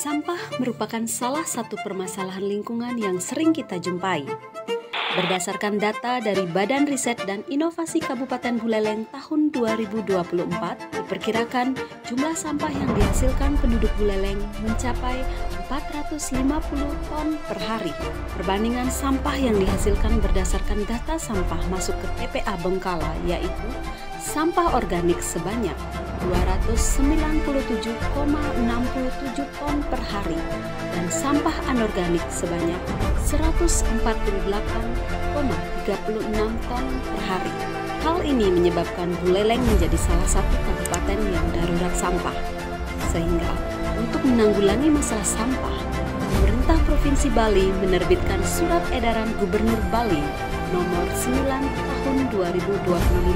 Sampah merupakan salah satu permasalahan lingkungan yang sering kita jumpai. Berdasarkan data dari Badan Riset dan Inovasi Kabupaten Buleleng tahun 2024, diperkirakan jumlah sampah yang dihasilkan penduduk Buleleng mencapai 450 ton per hari. Perbandingan sampah yang dihasilkan berdasarkan data sampah masuk ke TPA Bengkala yaitu sampah organik sebanyak 297,67 ton per hari dan sampah anorganik sebanyak 148,36 ton per hari. Hal ini menyebabkan Buleleng menjadi salah satu kabupaten yang darurat sampah. Sehingga untuk menanggulangi masalah sampah, pemerintah Provinsi Bali menerbitkan Surat Edaran Gubernur Bali nomor 9 tahun 2025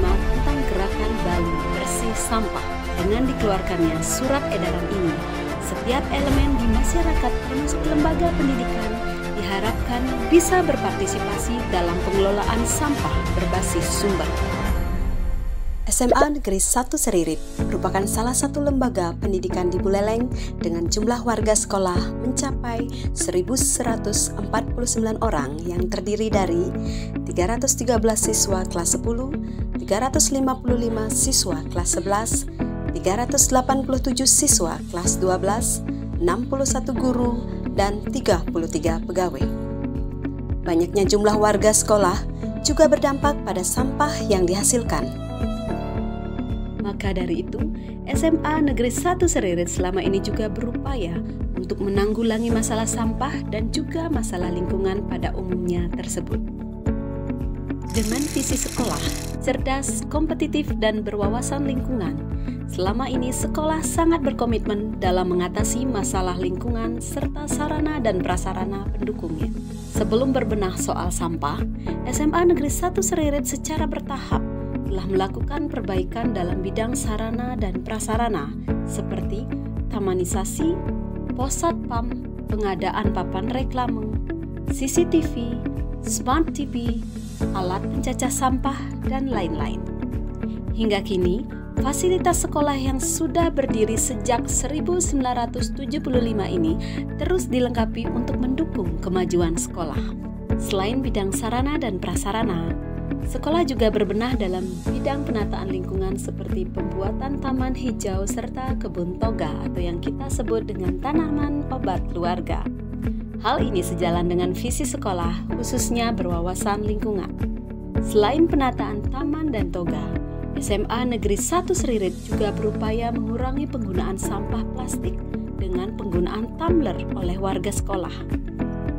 tentang Gerakan Bali Bersih Sampah. Dengan dikeluarkannya surat edaran ini, setiap elemen di masyarakat termasuk lembaga pendidikan diharapkan bisa berpartisipasi dalam pengelolaan sampah berbasis sumber. SMA Negeri 1 Seririt merupakan salah satu lembaga pendidikan di Buleleng dengan jumlah warga sekolah mencapai 1.149 orang yang terdiri dari 313 siswa kelas 10, 355 siswa kelas 11, 387 siswa kelas 12, 61 guru, dan 33 pegawai. Banyaknya jumlah warga sekolah juga berdampak pada sampah yang dihasilkan. Maka dari itu, SMA Negeri 1 Seririt selama ini juga berupaya untuk menanggulangi masalah sampah dan juga masalah lingkungan pada umumnya tersebut. Dengan visi sekolah, cerdas, kompetitif, dan berwawasan lingkungan, selama ini sekolah sangat berkomitmen dalam mengatasi masalah lingkungan serta sarana dan prasarana pendukungnya. Sebelum berbenah soal sampah, SMA Negeri 1 Seririt secara bertahap telah melakukan perbaikan dalam bidang sarana dan prasarana seperti tamanisasi, pos satpam, pengadaan papan reklame, CCTV, Smart TV, alat pencacah sampah, dan lain-lain. Hingga kini, fasilitas sekolah yang sudah berdiri sejak 1975 ini terus dilengkapi untuk mendukung kemajuan sekolah. Selain bidang sarana dan prasarana, sekolah juga berbenah dalam bidang penataan lingkungan seperti pembuatan taman hijau serta kebun toga atau yang kita sebut dengan tanaman obat keluarga. Hal ini sejalan dengan visi sekolah khususnya berwawasan lingkungan. Selain penataan taman dan toga, SMA Negeri 1 Seririt juga berupaya mengurangi penggunaan sampah plastik dengan penggunaan tumbler oleh warga sekolah.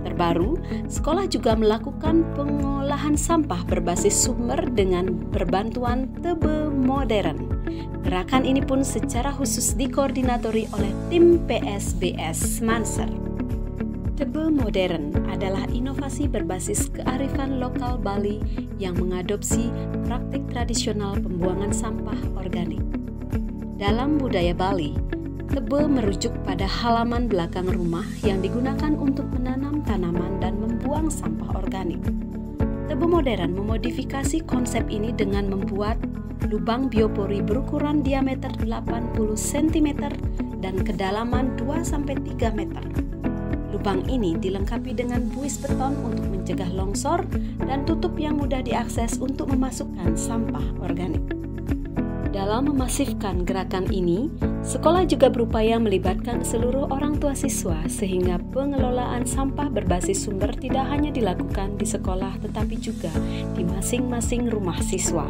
Terbaru, sekolah juga melakukan pengolahan sampah berbasis sumber dengan berbantuan tebe modern. Gerakan ini pun secara khusus dikoordinatori oleh tim PSBS Manser. Tebe modern adalah inovasi berbasis kearifan lokal Bali yang mengadopsi praktik tradisional pembuangan sampah organik. Dalam budaya Bali, tebe merujuk pada halaman belakang rumah yang digunakan untuk menanam tanaman dan membuang sampah organik. Tebe modern memodifikasi konsep ini dengan membuat lubang biopori berukuran diameter 80 cm dan kedalaman 2-3 meter. Lubang ini dilengkapi dengan buis beton untuk mencegah longsor dan tutup yang mudah diakses untuk memasukkan sampah organik. Dalam memasifkan gerakan ini, sekolah juga berupaya melibatkan seluruh orang tua siswa sehingga pengelolaan sampah berbasis sumber tidak hanya dilakukan di sekolah tetapi juga di masing-masing rumah siswa.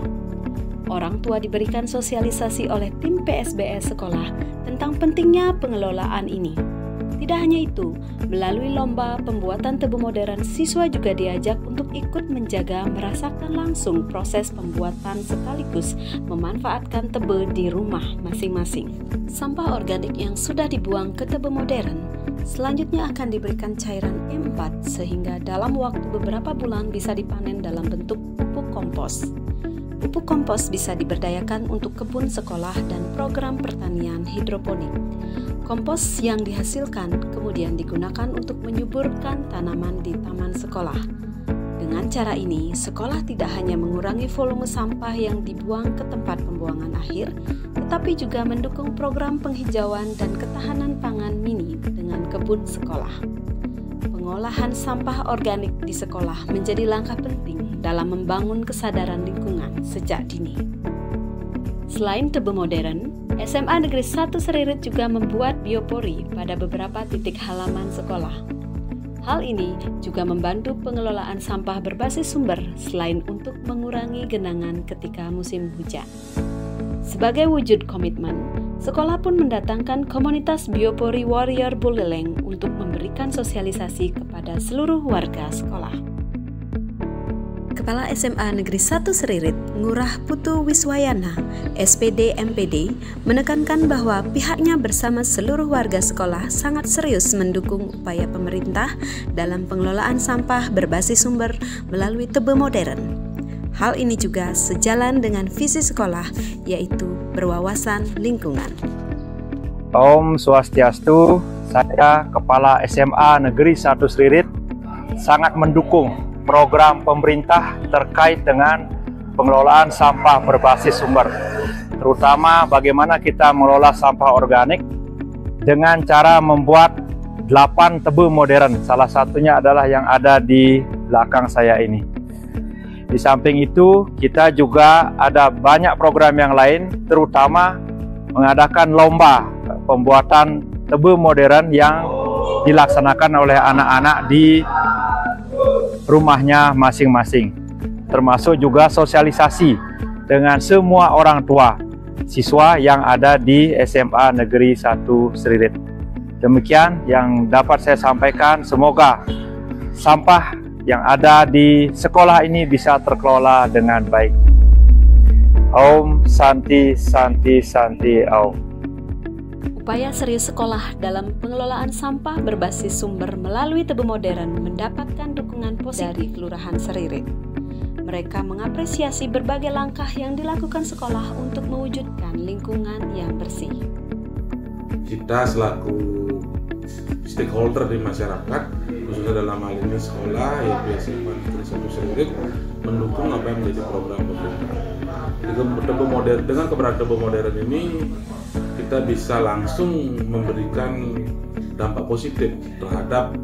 Orang tua diberikan sosialisasi oleh tim PSBS sekolah tentang pentingnya pengelolaan ini. Tidak hanya itu, melalui lomba pembuatan tebe modern, siswa juga diajak untuk ikut menjaga merasakan langsung proses pembuatan sekaligus memanfaatkan tebe di rumah masing-masing. Sampah organik yang sudah dibuang ke tebe modern selanjutnya akan diberikan cairan E4 sehingga dalam waktu beberapa bulan bisa dipanen dalam bentuk pupuk kompos. Pupuk kompos bisa diberdayakan untuk kebun sekolah dan program pertanian hidroponik. Kompos yang dihasilkan kemudian digunakan untuk menyuburkan tanaman di taman sekolah. Dengan cara ini, sekolah tidak hanya mengurangi volume sampah yang dibuang ke tempat pembuangan akhir, tetapi juga mendukung program penghijauan dan ketahanan pangan mini dengan maupun sekolah. Pengolahan sampah organik di sekolah menjadi langkah penting dalam membangun kesadaran lingkungan sejak dini. Selain tebe modern, SMA Negeri 1 Seririt juga membuat biopori pada beberapa titik halaman sekolah. Hal ini juga membantu pengelolaan sampah berbasis sumber selain untuk mengurangi genangan ketika musim hujan. Sebagai wujud komitmen, sekolah pun mendatangkan komunitas Biopori Warrior Buleleng untuk memberikan sosialisasi kepada seluruh warga sekolah. Kepala SMA Negeri 1 Seririt, Ngurah Putu Wiswayana, SPD MPD, menekankan bahwa pihaknya bersama seluruh warga sekolah sangat serius mendukung upaya pemerintah dalam pengelolaan sampah berbasis sumber melalui tebe modern. Hal ini juga sejalan dengan visi sekolah, yaitu berwawasan lingkungan. Om Swastiastu, saya Kepala SMA Negeri 1 Seririt sangat mendukung program pemerintah terkait dengan pengelolaan sampah berbasis sumber, terutama bagaimana kita mengelola sampah organik dengan cara membuat 8 tebe modern. Salah satunya adalah yang ada di belakang saya ini. Di samping itu, kita juga ada banyak program yang lain, terutama mengadakan lomba pembuatan tebe modern yang dilaksanakan oleh anak-anak di rumahnya masing-masing. Termasuk juga sosialisasi dengan semua orang tua siswa yang ada di SMA Negeri 1 Seririt. Demikian yang dapat saya sampaikan, semoga sampah yang ada di sekolah ini bisa terkelola dengan baik. Om Santi Santi Santi Om. Upaya serius sekolah dalam pengelolaan sampah berbasis sumber melalui tebe modern mendapatkan dukungan positif dari Kelurahan Seririt. Mereka mengapresiasi berbagai langkah yang dilakukan sekolah untuk mewujudkan lingkungan yang bersih. Kita selaku stakeholder di masyarakat, khususnya dalam hal ini sekolah, yaitu SMA Negeri 1 Seririt, mendukung apa yang menjadi program pemerintah. Dengan keberadaan tebe modern ini, kita bisa langsung memberikan dampak positif terhadap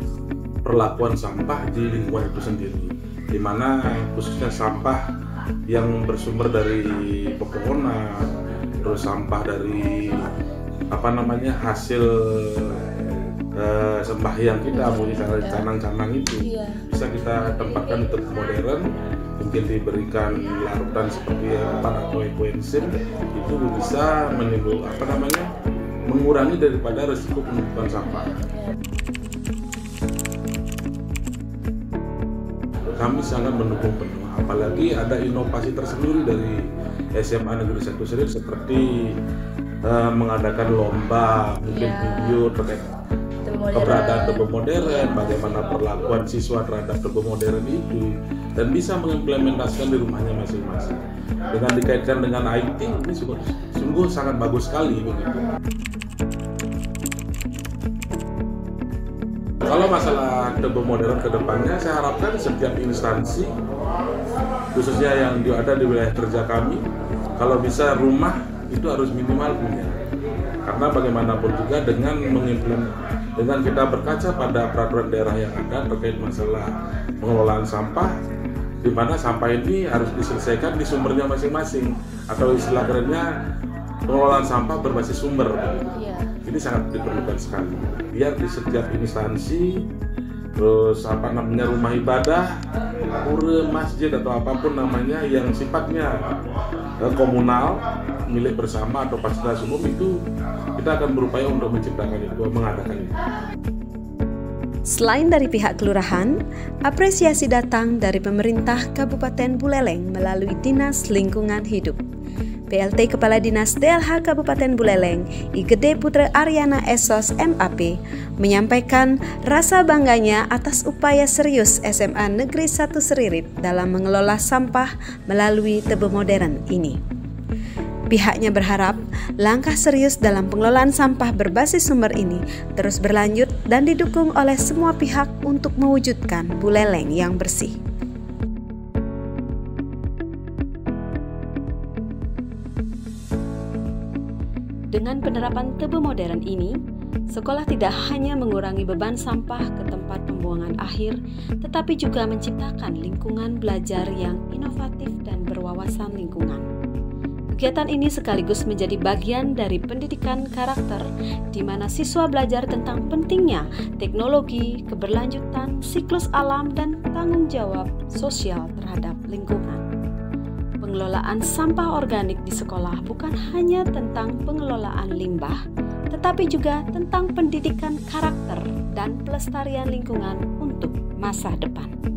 perlakuan sampah di lingkungan itu sendiri, di mana khususnya sampah yang bersumber dari pepohonan, terus sampah dari hasil sembahyang kita, mulai canang-canang itu bisa kita tempatkan di tebe modern, mungkin diberikan larutan seperti atau ekoenzim, itu bisa mengurangi daripada risiko penumpukan sampah. Kami sangat mendukung penuh, apalagi ada inovasi tersendiri dari SMA Negeri 1 Seririt seperti mengadakan lomba, mungkin video terkait keberadaan tebe modern, bagaimana perlakuan siswa terhadap tebe modern itu, dan bisa mengimplementasikan di rumahnya masing-masing. Dengan dikaitkan dengan IT, ini sungguh sangat bagus sekali begitu. Kalau masalah tebe modern ke depannya, saya harapkan setiap instansi, khususnya yang ada di wilayah kerja kami, kalau bisa rumah itu harus minimal punya. Karena bagaimanapun juga dengan kita berkaca pada peraturan daerah yang ada terkait masalah pengelolaan sampah, di mana sampah ini harus diselesaikan di sumbernya masing-masing, atau istilah kerennya pengelolaan sampah berbasis sumber. Ini sangat diperlukan sekali. Biar di setiap instansi, terus rumah ibadah, pura, masjid atau apapun namanya yang sifatnya komunal, milik bersama atau fasilitas umum, itu kita akan berupaya untuk menciptakan itu, mengadakan itu. Selain dari pihak kelurahan, apresiasi datang dari pemerintah Kabupaten Buleleng melalui Dinas Lingkungan Hidup. PLT Kepala Dinas DLH Kabupaten Buleleng, Igede Putra Aryana Esos MAP, menyampaikan rasa bangganya atas upaya serius SMA Negeri 1 Seririt dalam mengelola sampah melalui tebe modern ini. Pihaknya berharap langkah serius dalam pengelolaan sampah berbasis sumber ini terus berlanjut dan didukung oleh semua pihak untuk mewujudkan Buleleng yang bersih. Dengan penerapan tebe modern ini, Sekolah tidak hanya mengurangi beban sampah ke tempat pembuangan akhir, tetapi juga menciptakan lingkungan belajar yang inovatif dan berwawasan lingkungan. Kegiatan ini sekaligus menjadi bagian dari pendidikan karakter, di mana siswa belajar tentang pentingnya teknologi, keberlanjutan, siklus alam, dan tanggung jawab sosial terhadap lingkungan. Pengelolaan sampah organik di sekolah bukan hanya tentang pengelolaan limbah, tetapi juga tentang pendidikan karakter dan pelestarian lingkungan untuk masa depan.